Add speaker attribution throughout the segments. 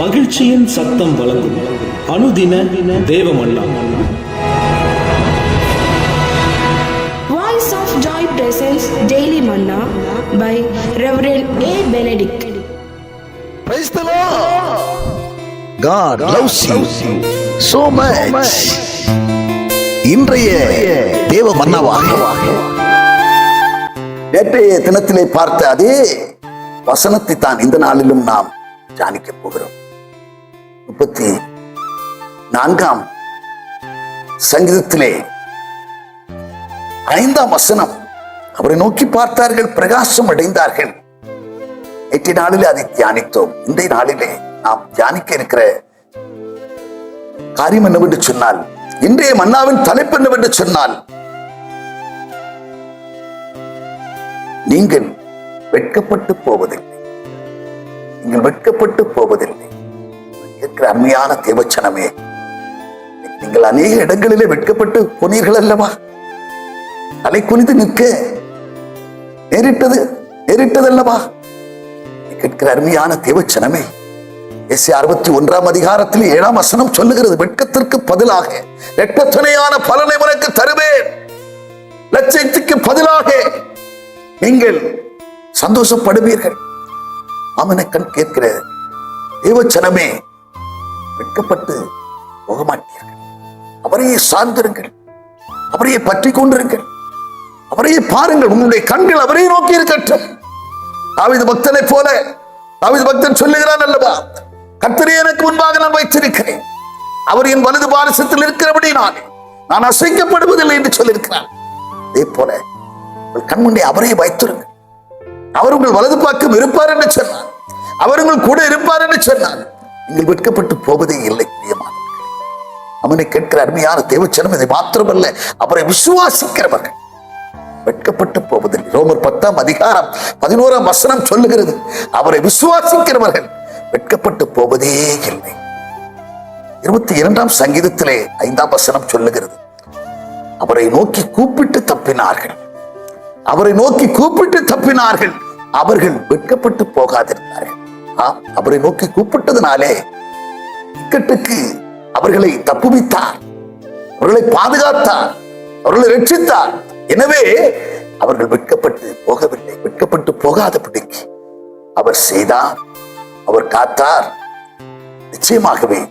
Speaker 1: மகிழ்ச்சியின் சத்தம் வழங்கும் அனுதின தேவமன்னா.
Speaker 2: Voice of Joy presents Daily Manna by Reverend A. Benedict.
Speaker 3: Praise the Lord. God loves you so much. இன்றைய தேவ மன்னாவாக நேற்றைய தினத்திலே பார்த்த அதே வசனத்தை தான் இந்த நாளிலும் நாம் தியானிக்க போகிறோம். 34ஆம் சங்கீதத்திலே 5ஆம் வசனம், அவரை நோக்கி பார்த்தார்கள், பிரகாசம் அடைந்தார்கள். நேற்றைய நாளிலே அதை தியானித்தோம். இன்றைய நாளிலே நாம் தியானிக்க இருக்கிற காரியம் என்னவென்று சொன்னால், இன்றைய மன்னாவின் தலைப்பு என்னவென்று சொன்னால், நீங்கள் வெட்கப்பட்டு போவதில்லை. நீங்கள் வெட்கப்பட்டு போவதில்லை. இருக்கிற அருமையான தேவச்சனமே, நீங்கள் அநேக இடங்களிலே வெட்கப்பட்டு போனீர்கள் அல்லவா? தலை குனிந்து நிற்க நேரிட்டது அல்லவா? கேட்கிற அருமையான தேவச்சனமே, எஸ்ஐயா 61ஆம் அதிகாரத்தில் 7ஆம் வசனம் சொல்லுகிறது, வெட்கத்திற்கு பதிலாக இரட்டத்துணையான பலனை உனக்கு தருவேன். லட்சியத்துக்கு பதிலாக நீங்கள் சந்தோஷப்படுவீர்கள். அவனை கண் கேட்கிற தேவச்சனமே, வெட்கப்பட்டு போக மாட்டீர்கள். அவரையே சார்ந்திருங்கள், அவரையே பற்றி கொண்டிருங்கள், அவரையே பாருங்கள். உங்களுடைய கண்கள் அவரையே நோக்கி இருக்கட்டும். தாவீது பக்தனை போல தாவீது பக்தன் சொல்லுகிறான் அல்லவா, கர்த்தரே எனக்கு முன்பாக நான் வைத்திருக்கிறேன், அவர் என் வலது பாரசத்தில் இருக்கிறபடி நான் அசைக்கப்படுவதில்லை என்று சொல்லியிருக்கிறான். அதே போல உங்கள் கண்முன்னே அவரையே வைத்திருங்கள். அவர் உங்கள் வலது பக்கம் இருப்பார் என்று சொன்னார், அவர் உங்கள் கூட இருப்பார் என்று சொன்னார். நீங்கள் வெட்கப்பட்டு போவதே இல்லை. பிரியமானவர்களே, அவனை கேட்கிற அருமையான தேவச்சனம் இதை மாத்திரமல்ல, அவரை விசுவாசிக்கிறவர்கள் வெட்கப்பட்டு போவதில்லை. ரோமர் 10ஆம் அதிகாரம் 11ஆம் வசனம் சொல்லுகிறது, அவரை விசுவாசிக்கிறவர்கள் வெட்கப்பட்டு போவதே இல்லை. 22ஆம் சங்கீதத்திலே 5ஆம் வசனம் சொல்லுகிறது, அவரை நோக்கி கூப்பிட்டு தப்பினார்கள். அவரை நோக்கி கூப்பிட்டு தப்பினார்கள், அவர்கள் வெட்கப்பட்டு போகாதிருந்தார்கள். அவரை நோக்கி கூப்பிட்டதுனாலே இக்கட்டுக்கு அவர்களை தப்புவித்தார், அவர்களை பாதுகாத்தார், அவர்களை ரட்சித்தார். எனவே அவர்கள் வெட்கப்பட்டு போகவில்லை. வெட்கப்பட்டு போகாதபடிக்கு அவர் செய்தார், அவர் காத்தார். நிச்சயமாகவே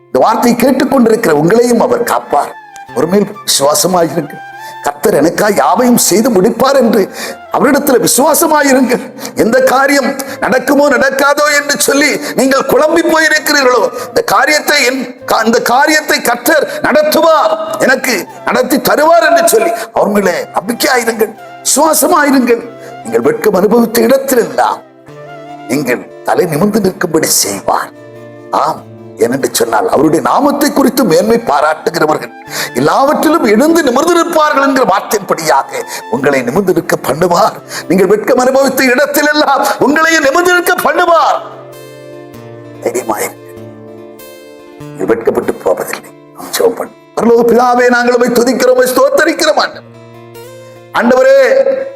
Speaker 3: இந்த வார்த்தையை கேட்டுக்கொண்டிருக்கிற உங்களையும் அவர் காப்பார். ஒரு மேல் விசுவாசமாயிருங்கள், கர்த்தர் எனக்காக யாவையும் செய்து முடிப்பார் என்று அவரிடத்தில் விசுவாசமாயிருங்கள். எந்த காரியம் நடக்குமோ நடக்காதோ என்று சொல்லி நீங்கள் குழம்பி போயிருக்கிறீர்களோ, இந்த காரியத்தை கர்த்தர் நடத்துவார், எனக்கு நடத்தி தருவார் என்று சொல்லி அவர் மேலே நம்பிக்கையாயிருங்கள், விசுவாசமாயிருங்கள். நீங்கள் வெட்கம் அனுபவித்த இடத்தில் எல்லாம் நீங்கள் தலை நிமிர்ந்து நிற்கும்படி செய்வார். ஆம், ஏனென்று சொன்னால் அவருடைய நாமத்தை குறித்து மேன்மை பாராட்டுகிறவர்கள் எல்லாவற்றிலும் எழுந்து நிமிர்ந்து நிற்பார்கள் என்கிற வார்த்தையின்படியாக உங்களை நிமிர்ந்து நிற்க பண்ணுவார். நீங்கள் வெட்கம் அனுபவித்த இடத்தில் எல்லாம் உங்களையும் நிமிர்ந்து நிற்க பண்ணுவார். தைரியமாயிருங்கள், வெட்கப்பட்டு போவதில்லை. பரலோக பிதாவே, நாங்கள் உம்மை துதிக்கிறோம், ஸ்தோத்தரிக்கிறோம். ஆண்டவரே,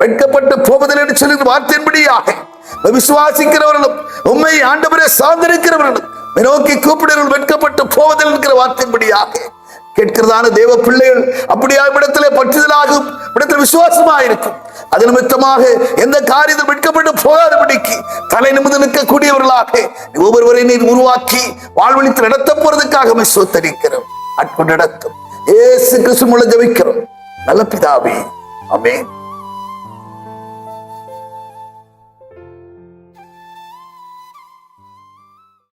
Speaker 3: வெட்கப்பட்டு போவதில்லை என்று சொல்லி வார்த்தையின்படியாக விசுவாசிக்கிறவர்களும் உம்மை ஆண்டவரே சார்ந்திருக்கிறவர்களும் நோக்கி கூப்பிடுங்கள், வெட்கப்பட்டு போவதில் இருக்கிற வார்த்தையின்படியாக கேட்கிறதான தேவ பிள்ளைகள் அப்படியா இடத்திலே பற்றுதலாகும், இடத்தில் விசுவாசமாயிருக்கும். அது நிமித்தமாக எந்த காரியத்தில் வெட்கப்பட்டு போகாதபடிக்கு தலை நிமிர்ந்து நிற்கக்கூடியவர்களாக ஒவ்வொருவரை நீர் உருவாக்கி வாழ்வழித்து நடத்த போறதுக்காக ஸ்தோத்திரிக்கிறோம். அட்கொண்டு நடத்தும் இயேசு கிறிஸ்து மூலம் ஜெபிக்கிறோம் நல்ல பிதாவே, ஆமென்.